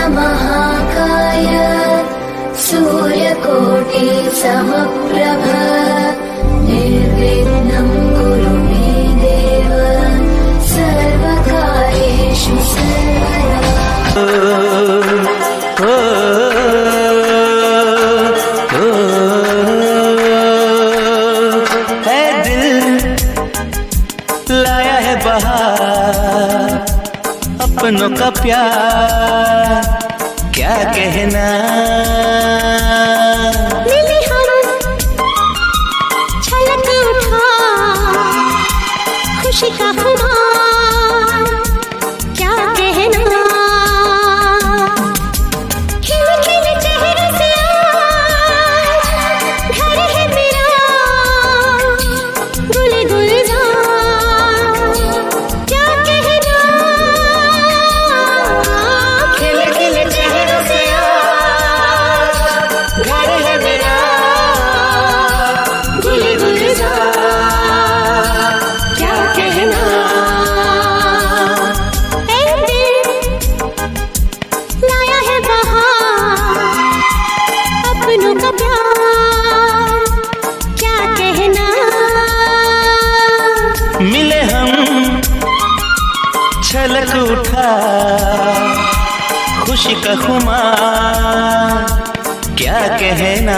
महाकाय सूर्यकोटि समप्रभ निर्विघ्नं कुरु मे देव सर्वकार्येषु सर्वदा। है दिल लाया है बहार, अपनों का प्यार क्या कहना। मिले हम छलक उठा खुशी का खुमार क्या कहना। खिले खिले चेहरे से आज घर है मेरा गुल गुलजार क्या कहना। खिले खिले चेहरे से आज घर है मेरा गुल गुलजार क्या कहना। ऐ दिल लाया है बहार, अपनों का प्यार क्या कहना। मिले हम छलक उठा खुशी का खुमार क्या कहना।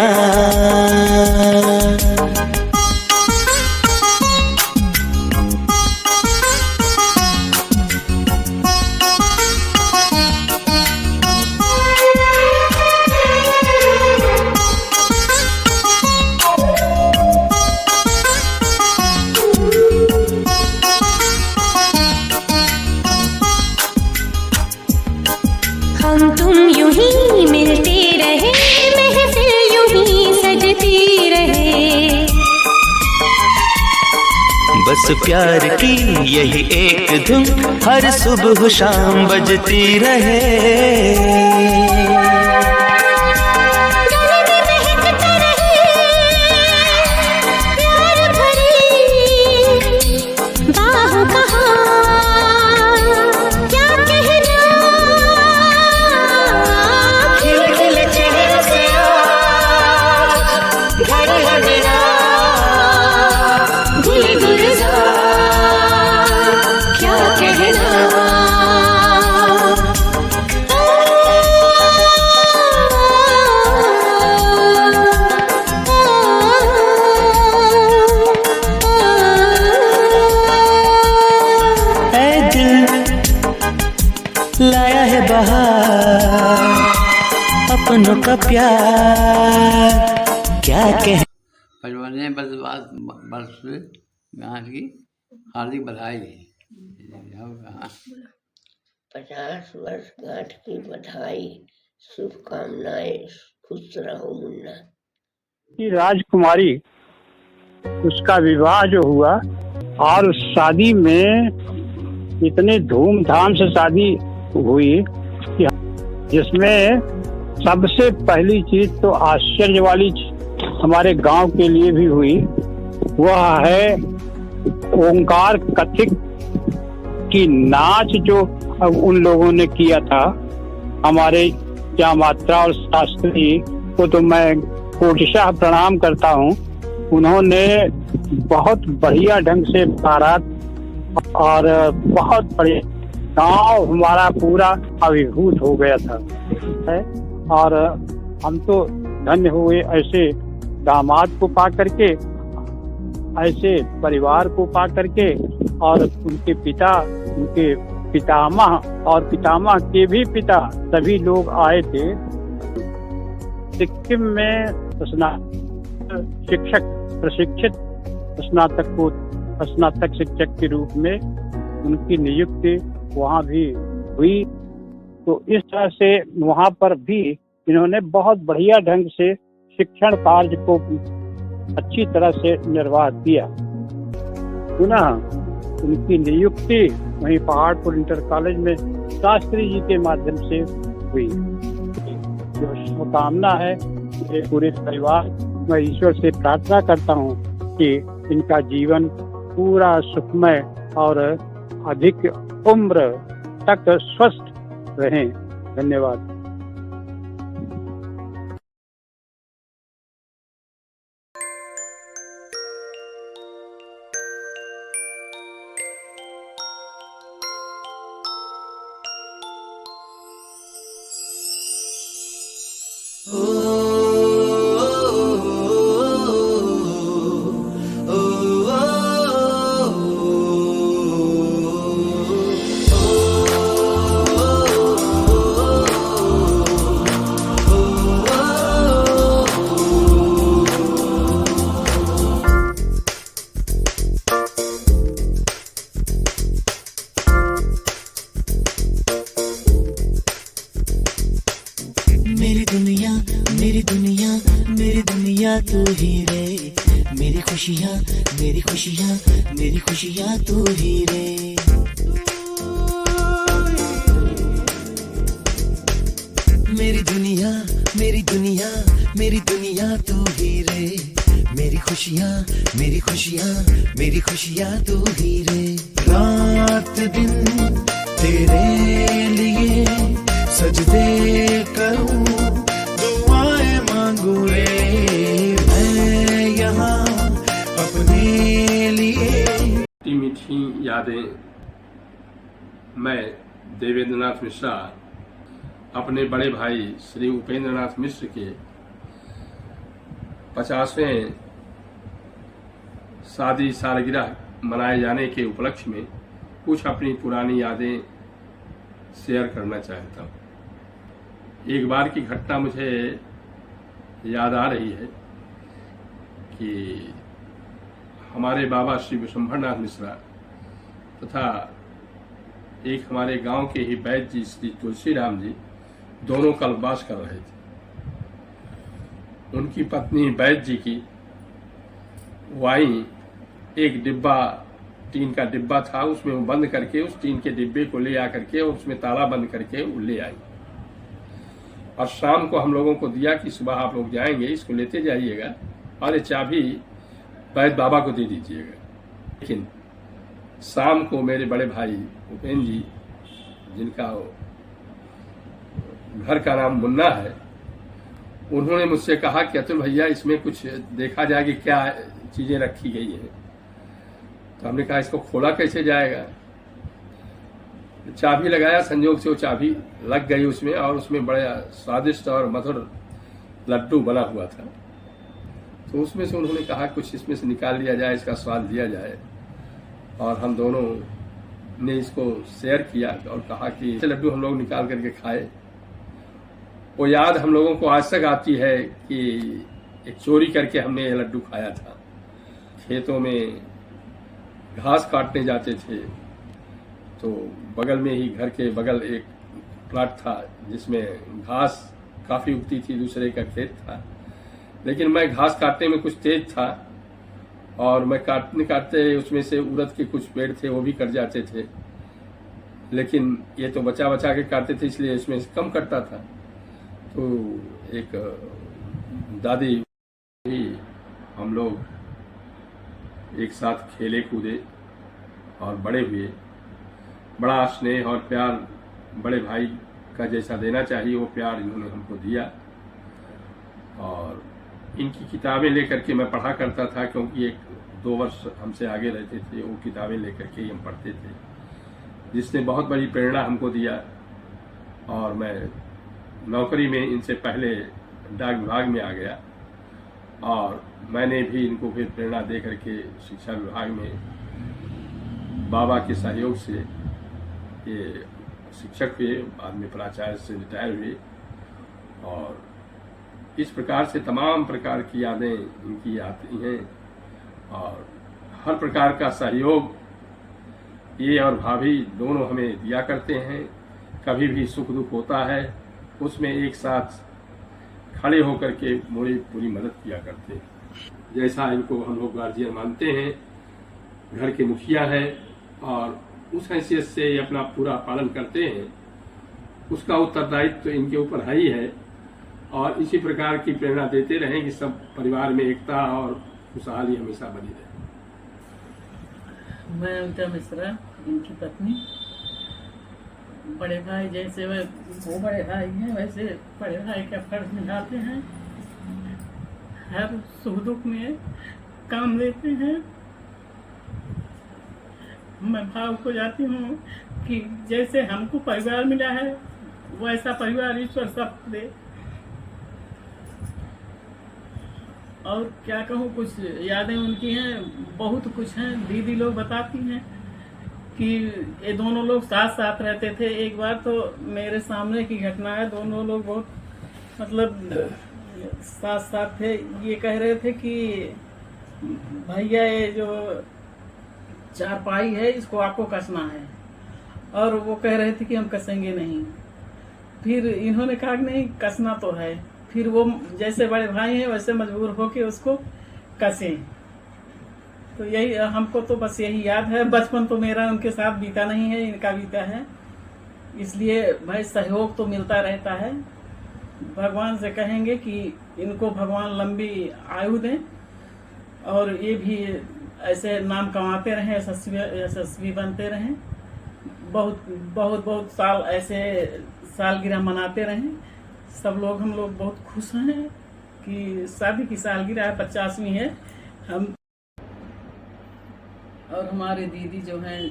हम तुम यूं ही मिलते रहे, महफिल यूं ही सजती रहे। बस प्यार की यही एक धुन हर सुबह शाम बजती रहे। गले में महकता रहे प्यार भरी बाहों का हार क्या कहना। खिले खिले चेहरे से आज घर है मेरा गुल गुलजार क्या कहना। ऐ दिल लाया है बहार, अपनों का प्यार क्या कह। 55वें वर्ष यहाँ की हार्दिक बधाई। 50 वर्षगांठ की बधाई, शुभकामनाएं, खुश रहो मुन्ना। कि राजकुमारी उसका विवाह जो हुआ और उस शादी में इतने धूमधाम से शादी हुई कि जिसमें सबसे पहली चीज तो आश्चर्य वाली हमारे गांव के लिए भी हुई, वह है ओंकार कथिक की नाच जो उन लोगों ने किया था। हमारे क्या मात्रा और शास्त्री को तो मैं कोटिशाह प्रणाम करता हूँ। उन्होंने बहुत बढ़िया ढंग से बारात और बहुत बड़े गांव हमारा पूरा अभिभूत हो गया था है। और हम तो धन्य हुए ऐसे दामाद को पा करके, ऐसे परिवार को पा करके। और उनके पिता, उनके पितामह और पितामह के भी पिता सभी लोग आए थे। सिक्किम में शिक्षक प्रशिक्षित स्नातक शिक्षक के रूप में उनकी नियुक्ति वहाँ भी हुई। तो इस तरह से वहाँ पर भी इन्होंने बहुत बढ़िया ढंग से शिक्षण कार्य को अच्छी तरह से निर्वाह किया। पुनः उनकी नियुक्ति वहीं पहाड़पुर इंटर कॉलेज में शास्त्री जी के माध्यम से हुई। जो शुभकामना है मेरे पूरे परिवार, मैं ईश्वर से प्रार्थना करता हूँ कि इनका जीवन पूरा सुखमय और अधिक उम्र तक स्वस्थ रहें। धन्यवाद। मेरी दुनिया मेरी दुनिया मेरी दुनिया तू ही रे, मेरी खुशियाँ मेरी खुशियाँ मेरी खुशियाँ तू ही रे। मेरी दुनिया मेरी दुनिया मेरी दुनिया तू ही रे, मेरी खुशियाँ मेरी खुशियाँ मेरी खुशियाँ तू ही रे। रात दिन तेरे लिए सजदे करूं, दुआएं मांगू रे मैं यहाँ अपने लिए। मीठी मीठी यादें। मैं देवेंद्र नाथ मिश्रा अपने बड़े भाई श्री उपेंद्र नाथ मिश्र के 50वें शादी सालगिरह मनाए जाने के उपलक्ष्य में कुछ अपनी पुरानी यादें शेयर करना चाहता हूँ। एक बार की घटना मुझे याद आ रही है कि हमारे बाबा श्री विशंभरनाथ मिश्रा तथा एक हमारे गांव के ही वैद्य जी श्री तुलसीराम जी दोनों कल्पवास कर रहे थे। उनकी पत्नी वैद्य जी की वाइन एक डिब्बा, टीन का डिब्बा था, उसमें वो बंद करके उस टीन के डिब्बे को ले आकर के उसमें ताला बंद करके वो ले आई और शाम को हम लोगों को दिया कि सुबह आप लोग जाएंगे, इसको लेते जाइएगा और ये चाबी वैद्य बाबा को दे दीजिएगा। लेकिन शाम को मेरे बड़े भाई उपेंद्र जी, जिनका घर का नाम मुन्ना है, उन्होंने मुझसे कहा कि अतुल भैया इसमें कुछ देखा जाए कि क्या चीजें रखी गई हैं। तो हमने कहा इसको खोला कैसे जाएगा। चाबी लगाया, संयोग से वो चाबी लग गई उसमें और उसमें बड़ा स्वादिष्ट और मधुर लड्डू बना हुआ था। तो उसमें से उन्होंने कहा कुछ इसमें से निकाल लिया जाए, इसका स्वाद लिया जाए। और हम दोनों ने इसको शेयर किया और कहा कि ये लड्डू हम लोग निकाल करके खाए। वो याद हम लोगों को आज तक आती है कि एक चोरी करके हमने ये लड्डू खाया था। खेतों में घास काटने जाते थे तो बगल में ही, घर के बगल एक प्लाट था जिसमें घास काफ़ी उगती थी, दूसरे का खेत था। लेकिन मैं घास काटने में कुछ तेज था और मैं काटते उसमें से उड़द के कुछ पेड़ थे, वो भी कट जाते थे। लेकिन ये तो बचा बचा के काटते थे, इसलिए इसमें से कम कटता था। तो एक दादी ही हम लोग एक साथ खेले कूदे और बड़े हुए। बड़ा स्नेह और प्यार बड़े भाई का जैसा देना चाहिए वो प्यार इन्होंने हमको दिया। और इनकी किताबें लेकर के मैं पढ़ा करता था, क्योंकि 1-2 वर्ष हमसे आगे रहते थे। वो किताबें लेकर के ही हम पढ़ते थे, जिसने बहुत बड़ी प्रेरणा हमको दिया। और मैं नौकरी में इनसे पहले डाक विभाग में आ गया और मैंने भी इनको फिर प्रेरणा दे करके शिक्षा विभाग में बाबा के सहयोग से ये शिक्षक हुए, बाद में प्राचार्य से रिटायर हुए। और इस प्रकार से तमाम प्रकार की यादें इनकी आती हैं और हर प्रकार का सहयोग ये और भाभी दोनों हमें दिया करते हैं। कभी भी सुख दुख होता है उसमें एक साथ खड़े होकर के पूरी मदद किया करते हैं। जैसा इनको हम लोग गार्जियन मानते हैं, घर के मुखिया हैं और उस हैसियत से अपना पूरा पालन करते हैं, उसका उत्तरदायित्व तो इनके ऊपर है ही है। और इसी प्रकार की प्रेरणा देते रहें कि सब परिवार में एकता और खुशहाली हमेशा बनी रहे। मैं उनका मिश्रा, इनकी पत्नी। बड़े भाई जैसे वो बड़े भाई हैं, वैसे बड़े भाई का फर्ज निभाते हैं। हर सुख दुख में काम लेते हैं। मैं भावुक हो जाती हूँ कि जैसे हमको परिवार मिला है वैसा परिवार ईश्वर सबको दे। और क्या कहूँ, कुछ यादें उनकी हैं, बहुत कुछ हैं। दीदी लोग बताती हैं कि ये दोनों लोग साथ साथ रहते थे। एक बार तो मेरे सामने की घटना है, दोनों लोग बहुत मतलब साथ साथ थे। ये कह रहे थे कि भैया ये जो चारपाई है इसको आपको कसना है, और वो कह रहे थे कि हम कसेंगे नहीं। फिर इन्होंने कहा कि नहीं कसना तो है। फिर वो जैसे बड़े भाई हैं वैसे मजबूर होके उसको कसे। तो यही हमको तो बस यही याद है। बचपन तो मेरा उनके साथ बीता नहीं है, इनका बीता है, इसलिए भाई सहयोग तो मिलता रहता है। भगवान से कहेंगे कि इनको भगवान लंबी आयु दें और ये भी ऐसे नाम कमाते रहें, यशस्वी बनते रहें, बहुत बहुत बहुत साल ऐसे सालगिरह मनाते रहें। सब लोग हम लोग बहुत खुश हैं कि शादी की सालगिरह 50वीं है। हम और हमारे दीदी जो हैं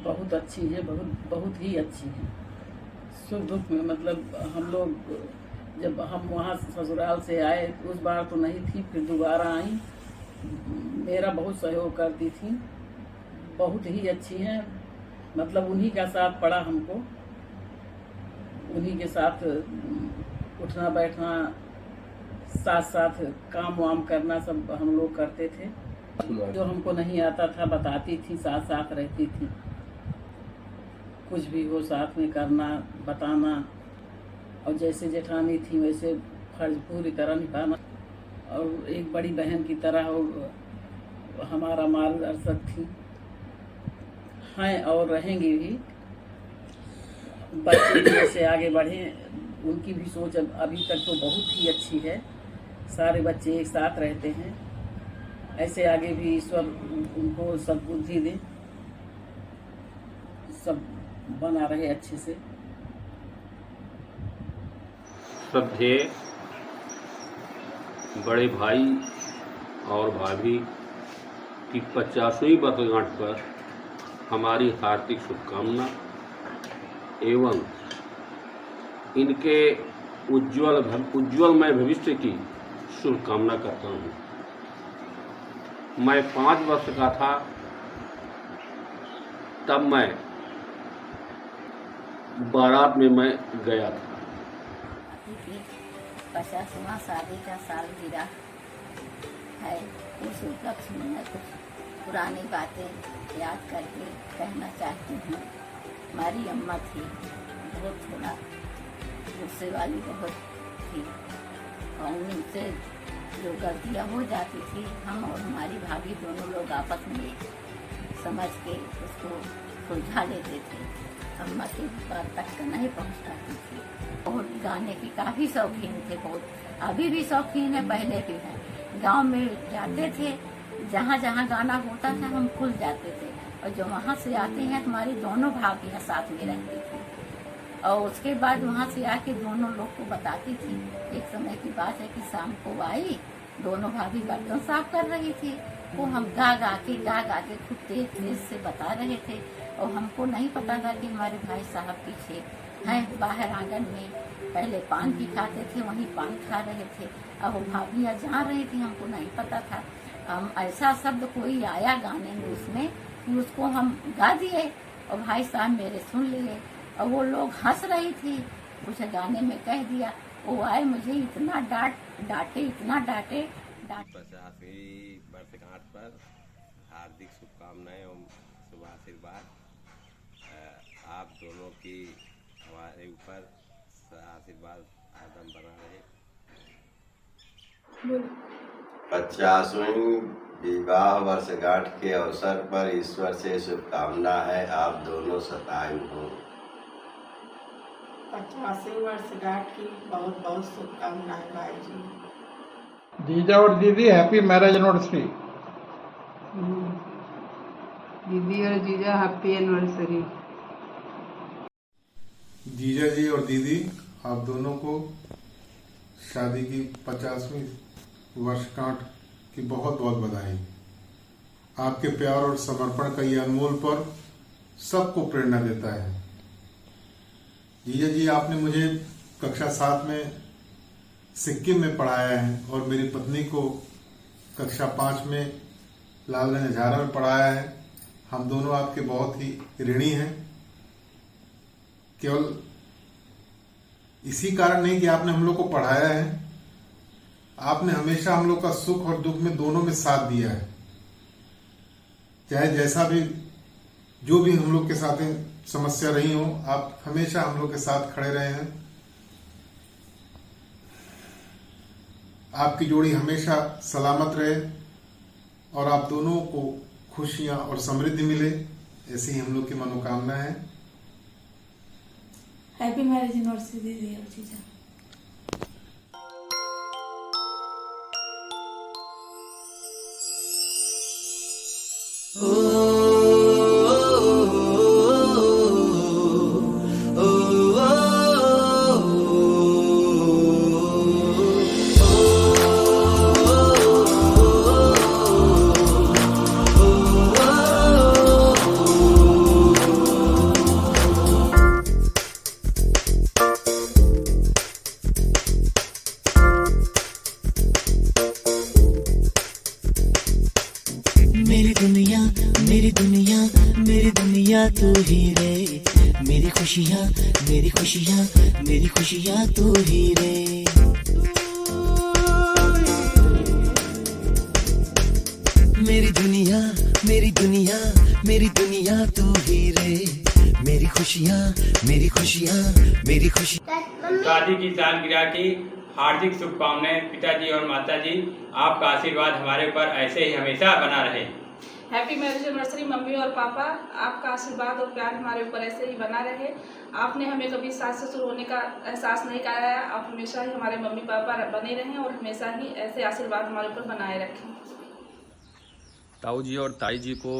बहुत अच्छी हैं, बहुत ही अच्छी हैं। सुख दुख में मतलब हम लोग जब हम वहाँ ससुराल से आए उस बार तो नहीं थी, फिर दोबारा आई, मेरा बहुत सहयोग करती थी, बहुत ही अच्छी हैं। मतलब उन्हीं का साथ पड़ा हमको, उन्हीं के साथ उठना बैठना, साथ साथ काम वाम करना सब हम लोग करते थे। जो हमको नहीं आता था बताती थी, साथ साथ रहती थी, कुछ भी हो साथ में करना बताना, और जैसे जेठानी थी वैसे फर्ज पूरी तरह निभाना, और एक बड़ी बहन की तरह और हमारा मार्गदर्शक थी, हैं और रहेंगी भी। बच्चे भी जैसे आगे बढ़े, उनकी भी सोच अभी तक तो बहुत ही अच्छी है। सारे बच्चे एक साथ रहते हैं, ऐसे आगे भी ईश्वर उनको सद्बुद्धि दे, सब बना रहे अच्छे से। श्रद्धेय बड़े भाई और भाभी की 50वीं वर्षगांठ पर हमारी हार्दिक शुभकामना एवं इनके उज्ज्वलमय भविष्य की शुभकामना करता हूँ। मैं 5 वर्ष का था तब मैं बारात में मैं गया था। 50वां शादी का सालगिरह है, उस उपलक्ष्य में मैं कुछ पुरानी बातें याद करके कहना चाहती हूँ। हमारी अम्मा थी, बहुत थोड़ा गुस्से वाली बहुत थी, और उनसे जो गलतियाँ हो जाती थी हम और हमारी भाभी दोनों लोग आपस में समझ के उसको सुलझा लेते थे। अम्मा की बात तक नहीं पहुँच पाती थी। और गाने की काफ़ी शौकीन थे, बहुत अभी भी शौकीन है, पहले भी है। गांव में जाते थे, जहाँ जहाँ गाना होता था हम खुल जाते थे, और जो वहाँ से आते हैं हमारी दोनों भाभियाँ साथ में रहती थी, और उसके बाद वहाँ से आके दोनों लोग को बताती थी। एक समय की बात है कि शाम को आई, दोनों भाभी बर्तन साफ कर रही थी, वो हम गा गा के खूब तेज से बता रहे थे, और हमको नहीं पता था कि हमारे भाई साहब पीछे हैं बाहर आंगन में। पहले पान भी खाते थे, वहीं पान खा रहे थे, अब वो भाभियाँ जा रही थी, हमको नहीं पता था। हम ऐसा शब्द कोई आया गाने में उसमें कि उसको हम गा दिए, और भाई साहब मेरे सुन लिए, और वो लोग हंस रही थी, उसे गाने में कह दिया। वो आए, मुझे इतना डांटे 50वीं वर्षगांठ पर हार्दिक शुभकामनाएं एवं शुभ आशीर्वाद। आप दोनों की हमारे ऊपर आशीर्वाद आदम बना रहे। 50वीं विवाह वर्षगांठ के अवसर पर ईश्वर से शुभकामना है, आप दोनों शतायु हो। 50वीं वर्षगांठ की बहुत बहुत शुभकामनाएं भाई जी। जीजा और दीदी हैप्पी मैरिज एनिवर्सरी। दीदी और जीजा हैप्पी एनिवर्सरी। जीजा जी और दीदी आप दोनों को शादी की 50वीं वर्षगांठ की बहुत बहुत बधाई। आपके प्यार और समर्पण का ये अनमोल पर्व सबको प्रेरणा देता है। जीजा जी, आपने मुझे कक्षा 7 में सिक्किम में पढ़ाया है और मेरी पत्नी को कक्षा 5 में लालगंज हजारा में पढ़ाया है। हम दोनों आपके बहुत ही ऋणी हैं। केवल इसी कारण नहीं कि आपने हम लोग को पढ़ाया है, आपने हमेशा हम लोग का सुख और दुख में दोनों में साथ दिया है। चाहे जैसा भी जो भी हम लोग के साथ समस्या रही हो, आप हमेशा हम लोग के साथ खड़े रहे हैं। आपकी जोड़ी हमेशा सलामत रहे और आप दोनों को खुशियां और समृद्धि मिले, ऐसी हम लोग की मनोकामना है। हैप्पी मैरिज एनिवर्सरी दीदी और जीजा। मेरी दुनिया मेरी दुनिया मेरी दुनिया तू ही रे, मेरी खुशियाँ मेरी खुशियाँ मेरी खुशियाँ तू ही रे। मेरी दुनिया मेरी दुनिया मेरी दुनिया तू ही रे, मेरी खुशियाँ मेरी खुशियाँ मेरी खुशी। शादी की सालगिरह की हार्दिक शुभकामनाएं पिताजी और माताजी। आपका आशीर्वाद हमारे ऊपर ऐसे ही हमेशा बना रहे। हैप्पी मैरिज एनिवर्सरी मम्मी और पापा, आपका आशीर्वाद और प्यार हमारे ऊपर ऐसे ही बना रहे। आपने हमें कभी सास ससुर होने का एहसास नहीं कराया। आप हमेशा ही हमारे मम्मी पापा बने रहें और हमेशा ही ऐसे आशीर्वाद हमारे ऊपर बनाए रखें। ताऊ जी और ताई जी को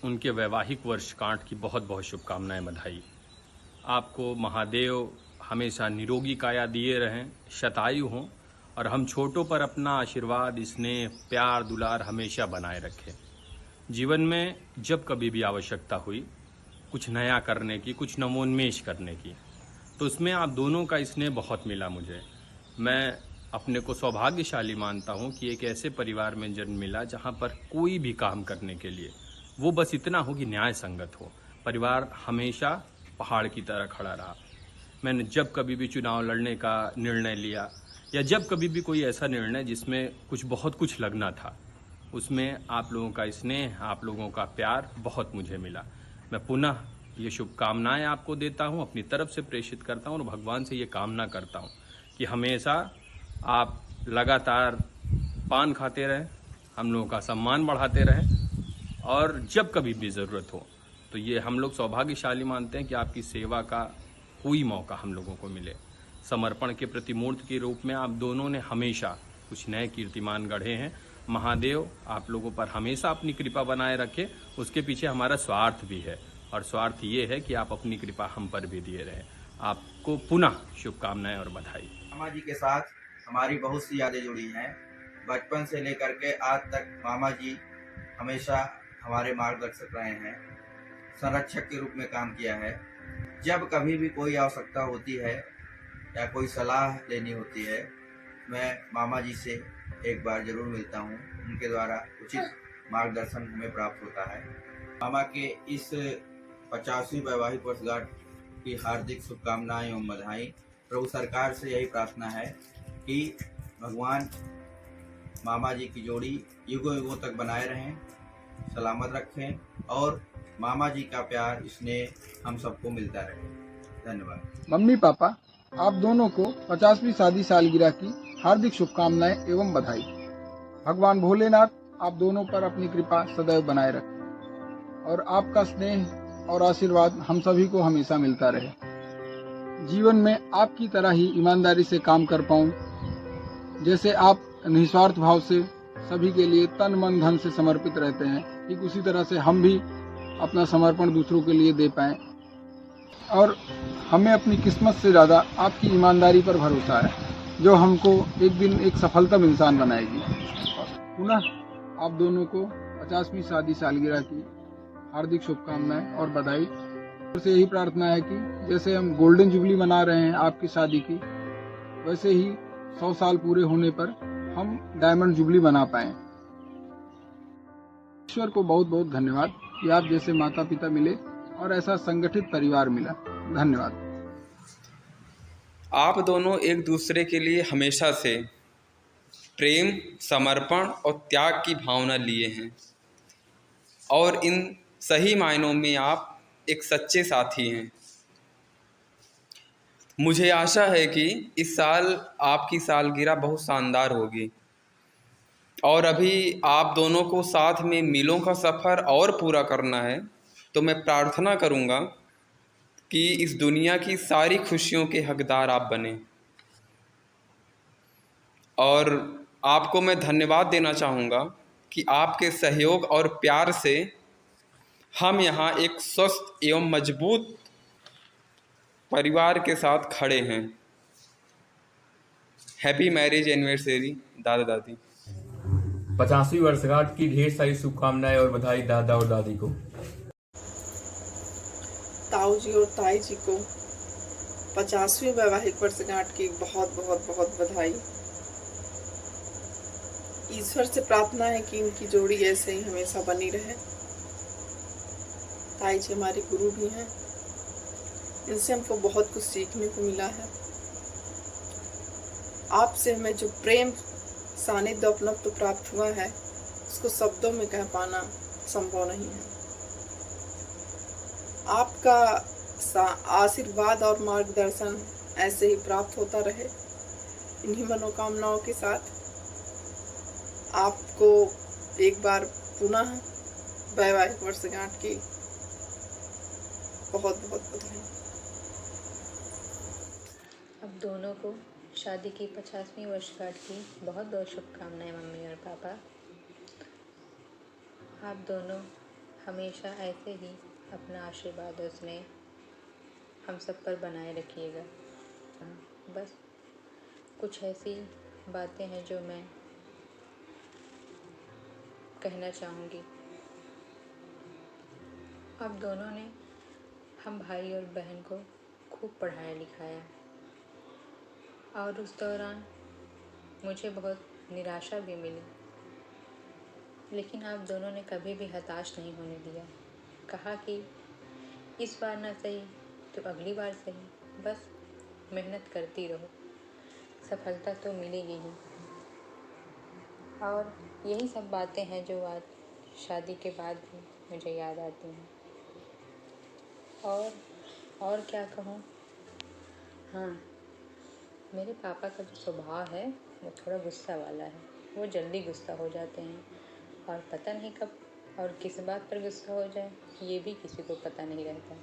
उनके वैवाहिक वर्षगांठ की बहुत बहुत शुभकामनाएं, बधाई। आपको महादेव हमेशा निरोगी काया दिए रहें, शतायु हों और हम छोटों पर अपना आशीर्वाद, स्नेह, प्यार, दुलार हमेशा बनाए रखें। जीवन में जब कभी भी आवश्यकता हुई कुछ नया करने की, कुछ नवोन्मेष करने की, तो उसमें आप दोनों का स्नेह बहुत मिला मुझे। मैं अपने को सौभाग्यशाली मानता हूँ कि एक ऐसे परिवार में जन्म मिला जहाँ पर कोई भी काम करने के लिए वो बस इतना हो कि न्याय संगत हो। परिवार हमेशा पहाड़ की तरह खड़ा रहा। मैंने जब कभी भी चुनाव लड़ने का निर्णय लिया या जब कभी भी कोई ऐसा निर्णय जिसमें बहुत कुछ लगना था, उसमें आप लोगों का स्नेह, आप लोगों का प्यार बहुत मुझे मिला। मैं पुनः ये शुभकामनाएं आपको देता हूं, अपनी तरफ से प्रेषित करता हूं और भगवान से ये कामना करता हूं कि हमेशा आप लगातार पान खाते रहें, हम लोगों का सम्मान बढ़ाते रहें और जब कभी भी ज़रूरत हो तो ये हम लोग सौभाग्यशाली मानते हैं कि आपकी सेवा का कोई मौका हम लोगों को मिले। समर्पण के प्रतिमूर्त के रूप में आप दोनों ने हमेशा कुछ नए कीर्तिमान गढ़े हैं। महादेव आप लोगों पर हमेशा अपनी कृपा बनाए रखे। उसके पीछे हमारा स्वार्थ भी है और स्वार्थ ये है कि आप अपनी कृपा हम पर भी दिए रहें। आपको पुनः शुभकामनाएं और बधाई। मामा जी के साथ हमारी बहुत सी यादें जुड़ी हैं। बचपन से लेकर के आज तक मामा जी हमेशा हमारे मार्गदर्शक रहे हैं, संरक्षक के रूप में काम किया है। जब कभी भी कोई आवश्यकता होती है या कोई सलाह लेनी होती है, मैं मामा जी से एक बार जरूर मिलता हूँ। उनके द्वारा उचित मार्गदर्शन हमें प्राप्त होता है। मामा के इस 50वीं वैवाहिक वर्षगांठ की हार्दिक शुभकामनाएं एवं बधाई। प्रभु सरकार से यही प्रार्थना है कि भगवान मामा जी की जोड़ी युगों युगों तक बनाए रहें, सलामत रखें और मामा जी का प्यार, स्नेह हम सबको मिलता रहे। धन्यवाद। मम्मी पापा, आप दोनों को 50वीं शादी सालगिरह की हार्दिक शुभकामनाएं एवं बधाई। भगवान भोलेनाथ आप दोनों पर अपनी कृपा सदैव बनाए रखें और आपका स्नेह और आशीर्वाद हम सभी को हमेशा मिलता रहे। जीवन में आपकी तरह ही ईमानदारी से काम कर पाऊं, जैसे आप निस्वार्थ भाव से सभी के लिए तन मन धन से समर्पित रहते हैं, ठीक उसी तरह से हम भी अपना समर्पण दूसरों के लिए दे पाएं और हमें अपनी किस्मत से ज़्यादा आपकी ईमानदारी पर भरोसा है, जो हमको एक दिन एक सफलतम इंसान बनाएगी। पुनः आप दोनों को 50वीं शादी सालगिरह की हार्दिक शुभकामनाएं और बधाई। से यही प्रार्थना है कि जैसे हम गोल्डन जुबली मना रहे हैं आपकी शादी की, वैसे ही 100 साल पूरे होने पर हम डायमंड जुबली बना पाए। ईश्वर को बहुत बहुत धन्यवाद कि आप जैसे माता पिता मिले और ऐसा संगठित परिवार मिला। धन्यवाद। आप दोनों एक दूसरे के लिए हमेशा से प्रेम, समर्पण और त्याग की भावना लिए हैं और इन सही मायनों में आप एक सच्चे साथी हैं। मुझे आशा है कि इस साल आपकी सालगिरह बहुत शानदार होगी और अभी आप दोनों को साथ में मीलों का सफ़र और पूरा करना है, तो मैं प्रार्थना करूंगा कि इस दुनिया की सारी खुशियों के हकदार आप बने। और आपको मैं धन्यवाद देना चाहूँगा कि आपके सहयोग और प्यार से हम यहाँ एक स्वस्थ एवं मजबूत परिवार के साथ खड़े हैं। हैप्पी मैरिज एनिवर्सरी दादा दादी। 50वीं वर्षगांठ की ढेर सारी शुभकामनाएं और बधाई दादा और दादी को। ताऊ जी और ताई जी को 50वीं वैवाहिक वर्षगांठ की बहुत बहुत बहुत बधाई। ईश्वर से प्रार्थना है कि इनकी जोड़ी ऐसे ही हमेशा बनी रहे। ताई जी हमारे गुरु भी हैं, इनसे हमको बहुत कुछ सीखने को मिला है। आपसे हमें जो प्रेम सानिध्य उपलब्ध प्राप्त हुआ है उसको शब्दों में कह पाना संभव नहीं है। आपका आशीर्वाद और मार्गदर्शन ऐसे ही प्राप्त होता रहे। इन्हीं मनोकामनाओं के साथ आपको एक बार पुनः वैवाहिक वर्षगांठ की बहुत बहुत बधाई। अब दोनों को शादी की 50वीं वर्षगांठ की बहुत बहुत शुभकामनाएं मम्मी और पापा। आप दोनों हमेशा ऐसे ही अपना आशीर्वाद और स्नेह हम सब पर बनाए रखिएगा। बस कुछ ऐसी बातें हैं जो मैं कहना चाहूँगी। आप दोनों ने हम भाई और बहन को खूब पढ़ाया लिखाया और उस दौरान मुझे बहुत निराशा भी मिली, लेकिन आप दोनों ने कभी भी हताश नहीं होने दिया। कहा कि इस बार ना सही तो अगली बार सही, बस मेहनत करती रहो, सफलता तो मिलेगी ही। और यही सब बातें हैं जो आज शादी के बाद भी मुझे याद आती हैं। और क्या कहूँ, हाँ, मेरे पापा का जो स्वभाव है वो थोड़ा गुस्सा वाला है। वो जल्दी गुस्सा हो जाते हैं और पता नहीं कब और किस बात पर गुस्सा हो जाए ये भी किसी को पता नहीं रहता।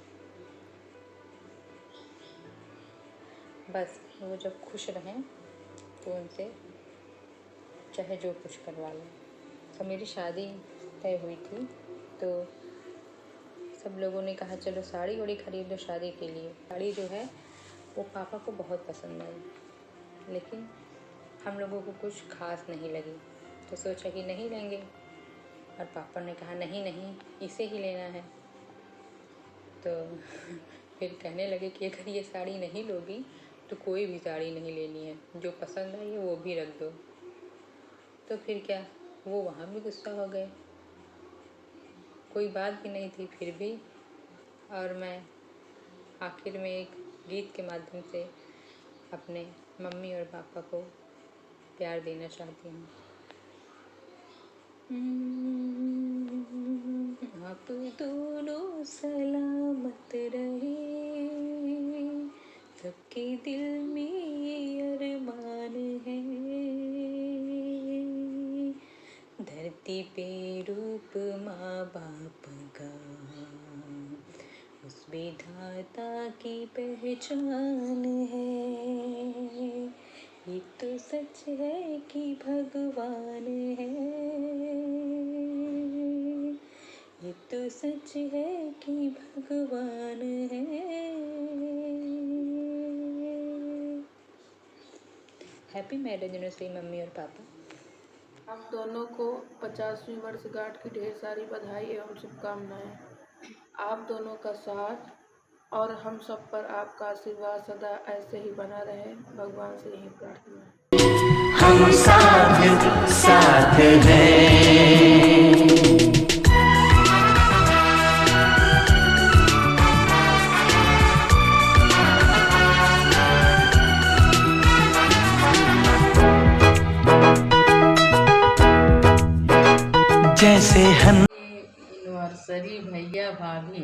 बस वो जब खुश रहें तो उनसे चाहे जो कुछ करवा लें। तो मेरी शादी तय हुई थी तो सब लोगों ने कहा चलो साड़ी वाड़ी खरीद लो शादी के लिए। साड़ी जो है वो पापा को बहुत पसंद आई, लेकिन हम लोगों को कुछ खास नहीं लगी तो सोचा कि नहीं लेंगे। और पापा ने कहा नहीं नहीं इसे ही लेना है। तो फिर कहने लगे कि अगर ये साड़ी नहीं लोगी तो कोई भी साड़ी नहीं लेनी है, जो पसंद आई है वो भी रख दो। तो फिर क्या, वो वहाँ भी गुस्सा हो गए। कोई बात भी नहीं थी फिर भी। और मैं आखिर में एक गीत के माध्यम से अपने मम्मी और पापा को प्यार देना चाहती हूँ। आप दोनों सलामत रहे, सबके दिल में अरमान है, धरती पे रूप माँ बाप का उस विधाता की पहचान है। ये तो सच है कि भगवान है, ये तो सच है कि भगवान है। हैप्पी मैरिज एनिवर्सरी मम्मी और पापा। आप दोनों को 50वीं वर्षगांठ की ढेर सारी बधाई एवं शुभकामनाएं। आप दोनों का साथ और हम सब पर आपका आशीर्वाद सदा ऐसे ही बना रहे, भगवान से यही प्रार्थना है। हम साथ साथ हैं। जैसे हम एनिवर्सरी भैया भाभी।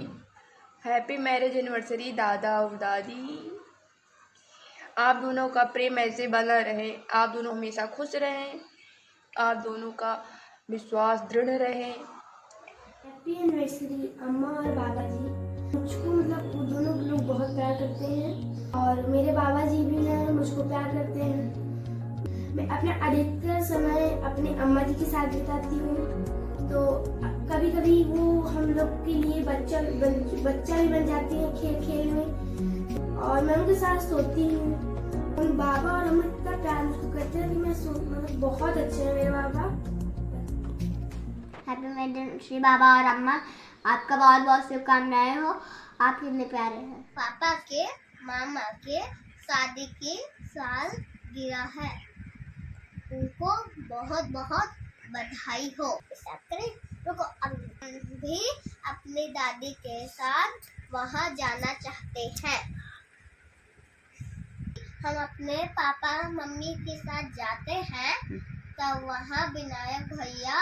हैप्पी मैरिज एनिवर्सरी दादा और दादी। आप दोनों का प्रेम ऐसे बना रहे, आप दोनों हमेशा खुश रहें, आप दोनों का विश्वास दृढ़ रहे। हैप्पी एनिवर्सरी अम्मा और बाबा जी। मुझको मतलब वो दोनों लोग बहुत प्यार करते हैं और मेरे बाबा जी भी ना मुझको प्यार करते हैं। मैं अपना अधिकतर समय अपने अम्मा जी के साथ बिताती हूँ, तो कभी कभी वो हम लोग के लिए बच्चा भी बन जाती है खेल खेल में, और मैं उनके साथ सोती हूँ। उन बाबा और अम्मा इतना प्यार मुझको करते हैं कि मैं मतलब बहुत अच्छे हैं मेरे बाबा। हैप्पी मैरिज बाबा और अम्मा, आपका बहुत बहुत शुभकामनाएं हो, आप कितने प्यारे हैं। पापा के मामा के शादी की साल गिरा है, उनको बहुत बहुत बधाई हो। भी अपनी दादी के साथ वहाँ जाना चाहते हैं। हम अपने पापा मम्मी के साथ जाते हैं तो वहाँ विनायक भैया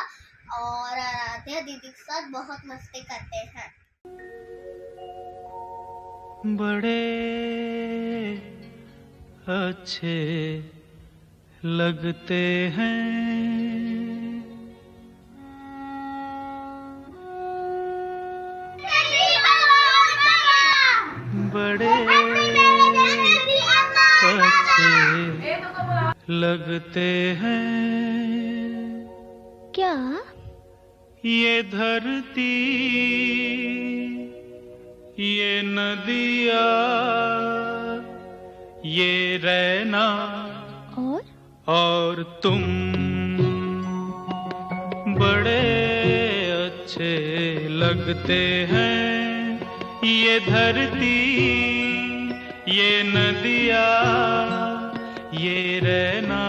और आराध्या दीदी के साथ बहुत मस्ती करते हैं। बड़े अच्छे लगते हैं, बड़े अच्छे लगते हैं। क्या ये धरती, ये नदिया, ये रैना और तुम बड़े अच्छे लगते हैं। ये धरती, ये नदिया, ये रैना